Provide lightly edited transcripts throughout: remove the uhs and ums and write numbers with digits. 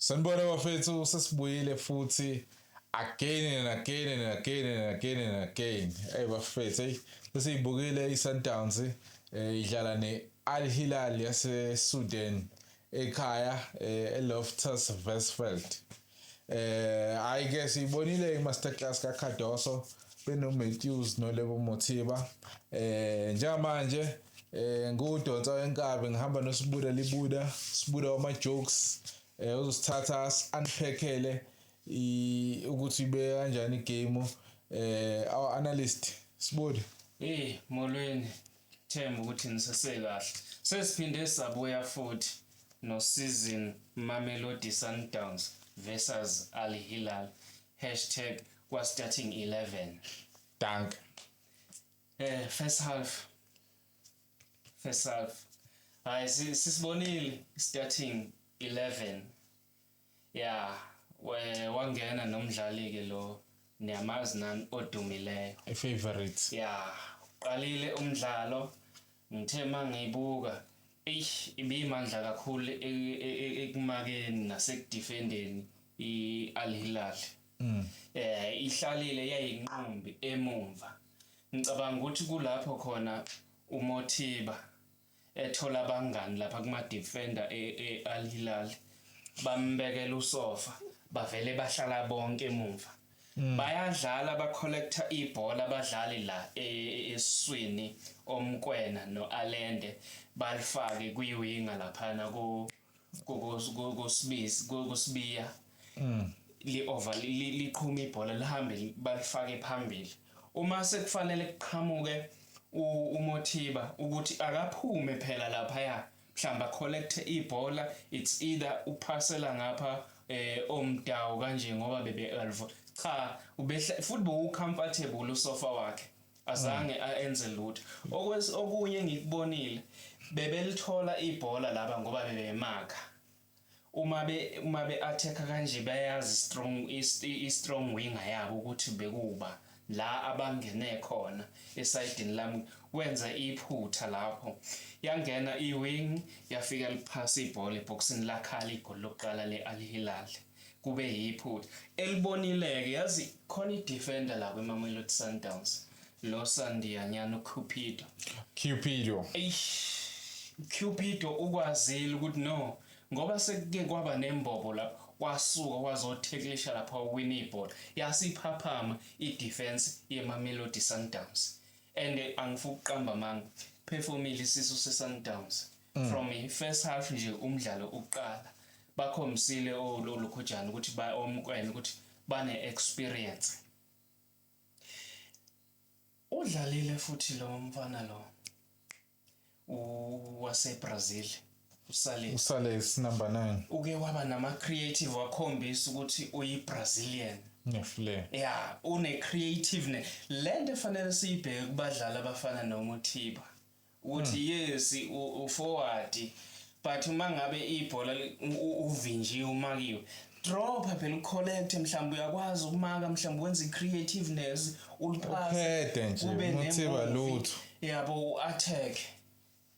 Sanibona bafethu sesibuyile futhi again and again and again and again and again. Hey bafethu, hey sesiyibukile iSundowns idlala neAl Hilal yase Sudan ekhaya eLoftus Versfeld. I guess ibonile imasterclass kaKhadoso benoMatthews noLebo Mothiba. Njengamanje ngudonsa wenkabi ngihamba noSibuda Libuda, Sibuda wama jokes. Uzosithatha unpackele ukuthi ibe kanjani igame our analyst Sibuda. Molweni Themba ukuthi nisese kahle. Sesiphinde sabuya futhi no season Mamelodi Sundowns versus Al Hilal #kwa starting 11. Dank. First half. Hayi sisibonile starting 11. Yeah, wangena nomdlali ke lo niyamazi nani odumileyo. A favorite. Yeah, qalile umdlalo ngithe mangiyibuka ibimandla kakhulu ekumakeni nasekudefendeni iAl Hilal. Ihlalile yayinqumbi emumva. Ngicabanga ukuthi kulapho khona uMothiba ethola abangani lapha kuma defender eAl Hilal bambekela usofa bavele bahlala bonke emuva. Bayadlala bacollecta ibhola abadlali la esiswini omkwena noAlende balifake kwiwinga laphana kusibiya li-over liqhuma ibhola lihambe balifake phambili. Uma sekufanele kuqhamuke uMothiba ukuthi akaphume phela lapha mhlamba collect ibhola, it's either uphasela ngapha omdawu kanje ngoba bebe-elvo cha football ucomfortable usofa wakhe azange enze lutho. Okunye ngikubonile bebelithola ibhola laba ngoba bebemakha. Uma be attack kanje bayazi strong winger yabo ukuthi bekuba la abangene khona esayidini lami wenza iphutha lapho yangena iwing yafika liphasa ibhola eboxini lakhala igoli lokuqala leAl Hilal kube yiphutha elibonileke. Yazi khona idefender la kweMamelodi Sundowns lo Sandiyanyana Cupido ukwazile ukuthi no ngoba sekuke kwaba nembobo la wasuka wazotheklisha lapha uwin ibhola yasiphaphama idefense yeMamelodi Sundowns and angifuka uqamba manga performile isisu seSundowns from the first half nje umdlalo uqala bakhombisile olukhujana ukuthi omkwena ukuthi bane experience. Udlalile futhi lo mfana lo waseBrazil Usales number 9 uke waba nama creative wakhombisa ukuthi uyiBrazilian neflair. Yeah, une creativeness lento fanele siyibheke kubadlali abafana noMothiba ukuthi yes uforward but uma ngabe ibhola uvinjiwe umakiwe drop phela ucollect mhlawumbe uyakwazi ukumaka mhlawumbe wenza icreativeness uliphase kube Mothiba lutho yabo attack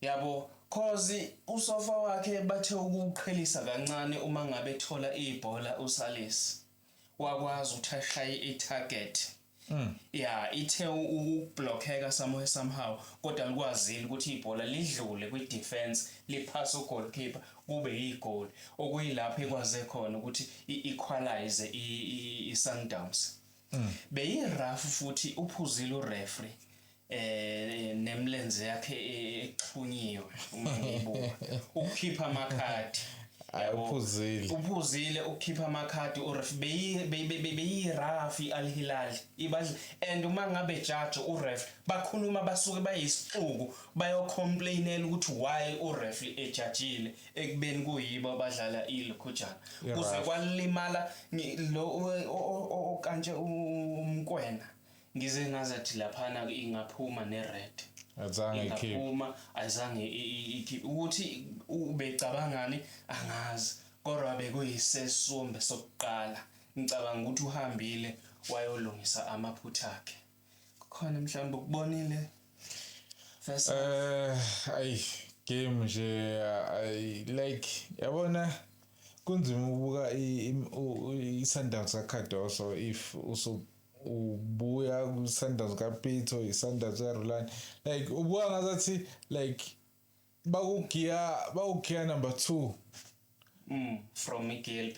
yabo cause usofa wakhe bathe ukuqhelisa kancane uma ngabe ethola ibhola uSalis wakwazi ukuthi ashaye itarget. Yeah, ithe ukublockeka somehow kodwa likwazile ukuthi ibhola lidlule kwidefense liphasa ugoalkeeper kube igol okuyilapho ekwaze khona ukuthi equalize iSundowns. Beyirafu futhi uphuzile ureferee nemlenze yakhe exhunyiwe uma ngibuka ukukhipha amakhadi uphuzile ukukhipha amakhadi uref beyirafi Al Hilal ibadla and uma ngabe judge uref bakhuluma basuke bayisixuku bayocomplainela ukuthi why uref ejudgeile ekubeni kuyibo abadlala ilokhujana kuze kwalimala lo kanje umkwena ngize ngazathi laphana ingaphuma nered azange ikhiphe ukuthi ubecabangani angazi kodwa bekuyisesombe sokuqala ngicabanga ukuthi uhambile wayolungisa amaphutha akhe khona mhlawumbe ukubonile first game nje I like yabona kunzima ukubuka i-Sundowns kaKadoso if ubuya ku-Sundowns kaPitso, i-Sundowns kaRulani, like ubuka ngazathi like bakugiya number 2 from igale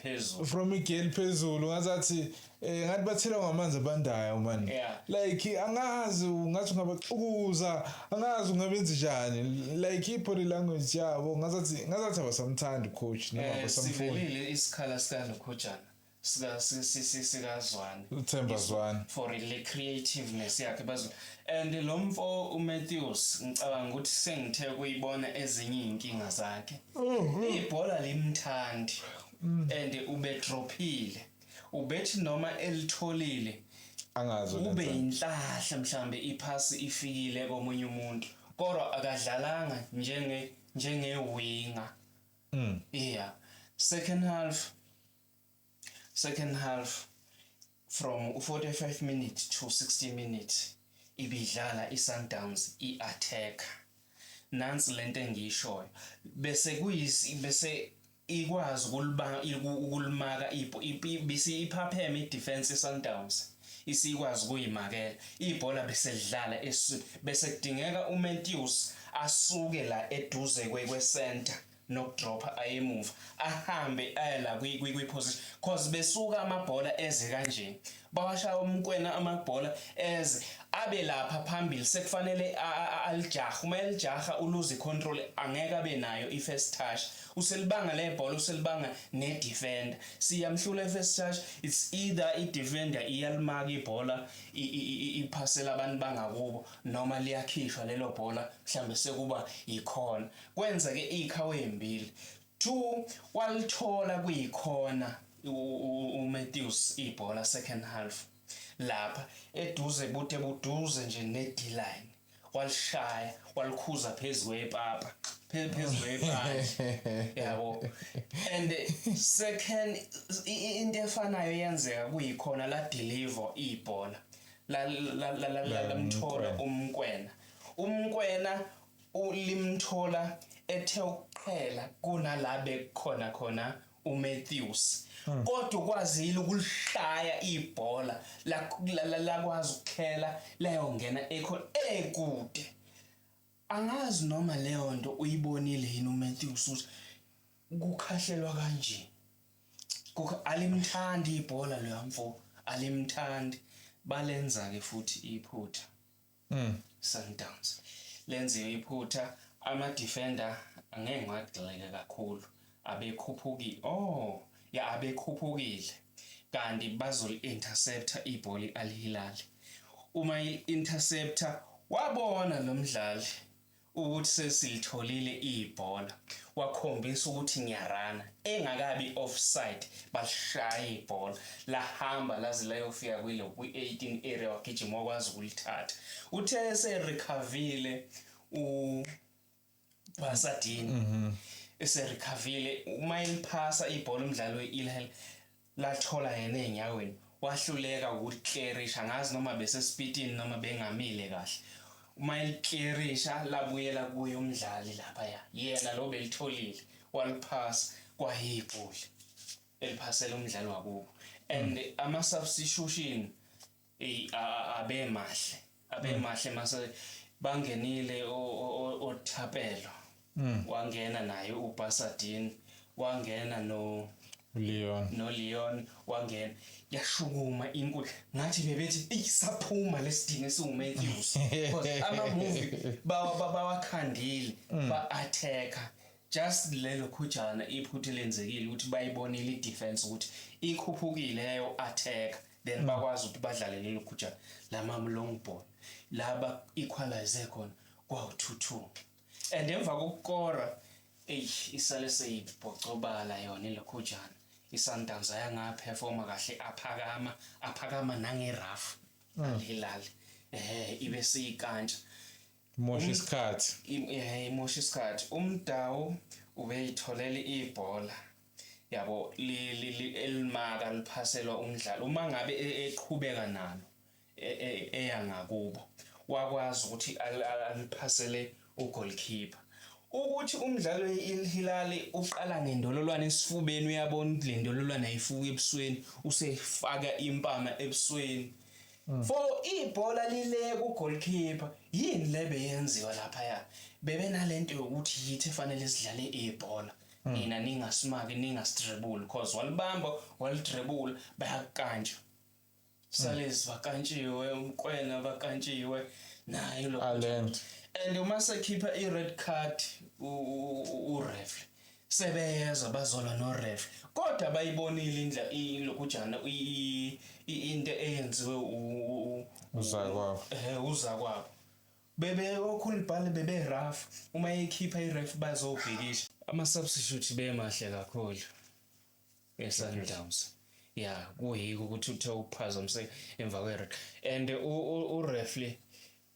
phezulu ngazathi ngathi bathela ngamanzi abandayo man. Like angazi ngathi ngabaxukuza, angazi ngabenza njani, like i-body language yabo ngazathi abasamthanda coach noma abasamfuni. Sivelile isikhala sikaLokhojana sikazwane uThemba Zwane for the creativeness yakhe bazwe. And lo mfo uMatthews ngicabanga ukuthi sengithe kuyibona ezinye inkinga zakhe. Ibhola limthandi and ubedrophile. Ubethi noma elitholile angazi ube inhlahla mhlambe iphasi ifikile komunye umuntu kodwa akadlalanga njenge winger. Yeah. Second half from 45 minutes to 60 minutes ibidlala iSundowns iattack. Nansi lento engiyishoyo bese ikwazi ukulimaka bese iphapheme idefense iSundowns isikwazi kuyimakela ibhola bese lidlala bese kudingeka uMatthews asuke la eduze kwecenter nokudropa ayemuva ahambe ayela kwi-position cause besuka amabhola eze kanje bawashaya umkwena amabhola eze abe lapha phambili sekufanele alijaha uma elijaha uluze control angeke abe nayo i-first touch uselibanga le bhola uselibanga ne-defender siyamhlula i-first touch it's either i-defender iyalimaka ibhola iphasela abantu bangakubo noma liyakhishwa lelo bhola mhlambe sekuba ikhona kwenza ke ikhawe embili 2 walithola kuyikhona uMatthews ibhola second half lapha eduze buduze nje ne-D-line walishaya walikhuza phezulu kwepapa yabo. And second into efanayo yenzeka kuyikhona la deliver ibhola la mthola umkwena ulimthola ethe ukuqhela kunalabe khona uMatthews kodwa ukwazile ukulishaya ibhola la kwazi ukukhela leyo ngena ekude. Angazi noma leyo nto uyibonile yini uMatthews ukuthi kukhahlelwa kanje alimthandi ibhola lo mfo alimthandi balenza ke futhi iphutha Sundowns lenziwe iphutha ama defender angeke ngagxileka kakhulu abekhuphukile kanti bazoli interceptor ibhola Al Hilal uma i-interceptor wabona lo mdlali ukuthi sesilitholile ibhola wakhombisa ukuthi ngiyarana engakabi offside bashaya ibhola lahamba laze layofika kwi-18 area wagijima wakwazi ukulithatha uthe serecoverile Basadini eserecoverile uma iliphasa ibhola umdlalo weIlhel lathola yena enyaweni wahluleka ukuclearisha ngazi noma bese speedini noma bengamile kahle uma iliclearisha labuyela kuyo umdlali lapha yena lo belitholile waliphasa kwayibhola eliphasela umdlalo wakubo and ama substitution abemahle mase bangenile oThapelo wangena naye uBasadini wangena Leon wangena yashukuma inkulu ngathi bebethi isaphuma lesidinge siuMatthews because ama movie bawakhandile ba-attacka just lelo khujana iphuthe lenzekile ukuthi bayibonile idefense ukuthi ikhuphukile leyo attack then bakwazi ukuthi badlale lelo khujana lama long ball laba equalize khona kwa2-2 and emva kokukora isale seyibhocobala yona le khujana iSundowns ayanga performa kahle aphakama nangeraf Al-Hilal ibe siyikantsa mosha isikhathi imosha isikhathi umdawu ubeyitholele ibhola yabo elimaka liphaselwa umdlalo uma ngabe eqhubeka nalo eyangakubo wakwazi ukuthi aliphasele ugoalkeeper ukuthi umdlalo weHilal uqala ngendololwane esifubeni uyabona le ndololwane ayifuka ebusweni usefaka impama ebusweni for ibhola lile ku goalkeeper yini lebe yenziwa lapha ya bebe nalento yokuthi yithi fanele sidlale ibhola nina ningasimaki ningastribule because walibamba walidribble bayakantshwa salezi bakantshiwe umkwena bakantshiwe nayo lo and uma sekhipha i-red card u-ref sebeza bazola no-ref kodwa bayibonile indlela lokujana into eyenziwe uzakwabo bebe okhulibhale bebe rough uma ekhipha i-ref bazobhikisha ama-substitute bemahle kakhulu eSundowns yeah kuyiko ukuthi uthe uphazamse emva kwe-red and u-referee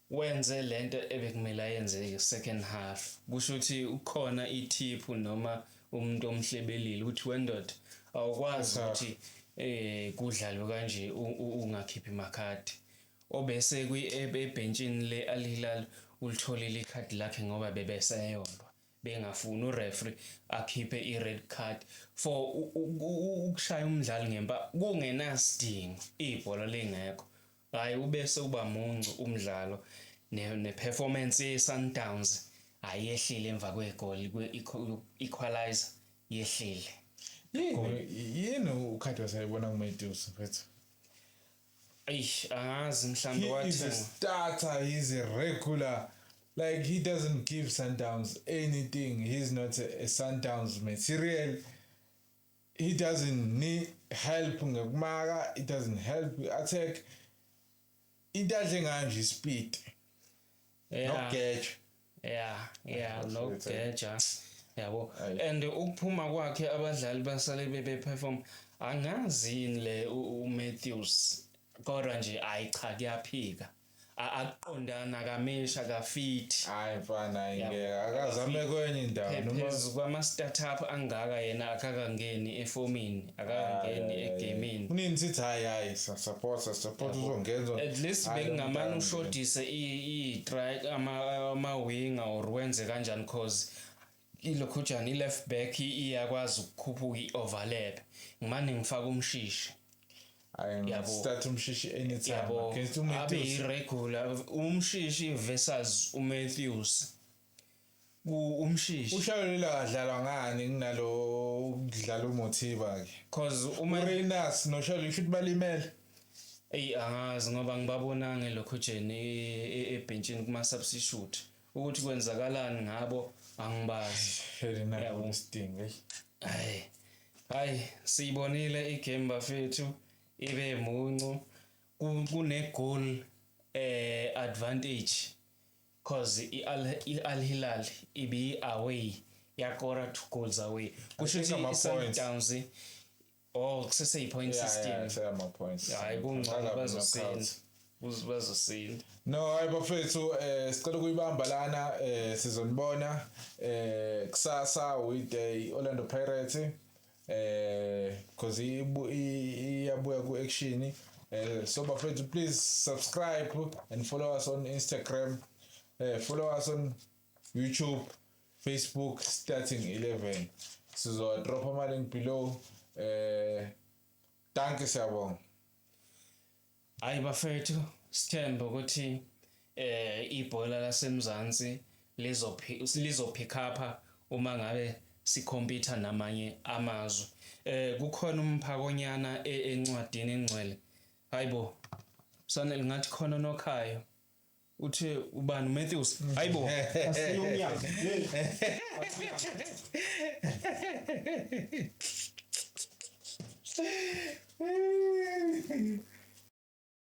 wenze lento ebekumele ayenze second half kusho ukuthi ukhona itip noma umuntu omhlebelile ukuthi wendoda awukwazi ukuthi kudlalwe kanje ungakhiphi makhadi obese ebhenchini le-Al-Hilal ulitholile ikhadi lakhe ngoba bebeseyondwa bengafuni ureferee akhiphe i-red card for ukushaya umdlali ngempa kungenasidingo ibhola lengekho hayi ubese uba muncu umdlalo ne-performance ye-Sundowns ayehlile emva kwegoli kwe-equalizer yehlile yini ukhadi wasayibona kuMathews mfethu angazi mhlambe wathi he's a starter, he's a regular, like he doesn't give Sundowns anything. He's not a Sundowns material. He doesn't need help ngekumarka, he doesn't help attack. Idadle nganje speed no gauge no gauge yabo and ukuphuma kwakhe abadlali basale beperform angazi le uMathews kodwa nje ayicha kuyaphika aqondana kamesha kafit hayi mfana ingeke akazame kwenye indawo noma kwama startup angaka yena akakangeni efomini akakangeni egamini unini sithi hayi support uzongenza at least bengamana ushodise i-strike ama winger or wenze kanjani cause ilokhujana i-left back iyakwazi ukukhuphuka i-overlap ngimane ngifaka umshishi start umshishi anytime against uMathews regular umshishi versus uMathews umshishi ushayelela kadlala ngani kunalo ukudlala uMothiba ke cause uReynolds noShayeli futhi balimele angazi ngoba ngibabonanga elokhujeni ebenchini kuma substitute ukuthi kwenzakalani ngabo angibazi yabo sting hayi siyibonile igame bafethu ibe muncu kune goal advantage cause iAl-Hilal ibi away yakora 2 goals away kusho ukuthi Sundowns kusese i-point system ama points hayi kungcono bazosinda no hayi bafethu sicela kuyibamba lana sizonibona kusasa with the Orlando Pirates because iyabuya ku-action so bafethu please subscribe and follow us on Instagram, follow us on YouTube, Facebook starting 11 sizo drop ama link below danke siyabonga hayi bafethu sithemba ukuthi ibhola lasemzansi lizo pick up uma ngabe sikhompyutha namanye amazwe kukhona umphakonyana encwadini engcwele hayibo sanele ngathi khona nokhayo uthe ubani Mathews hayibo asiyumnyaka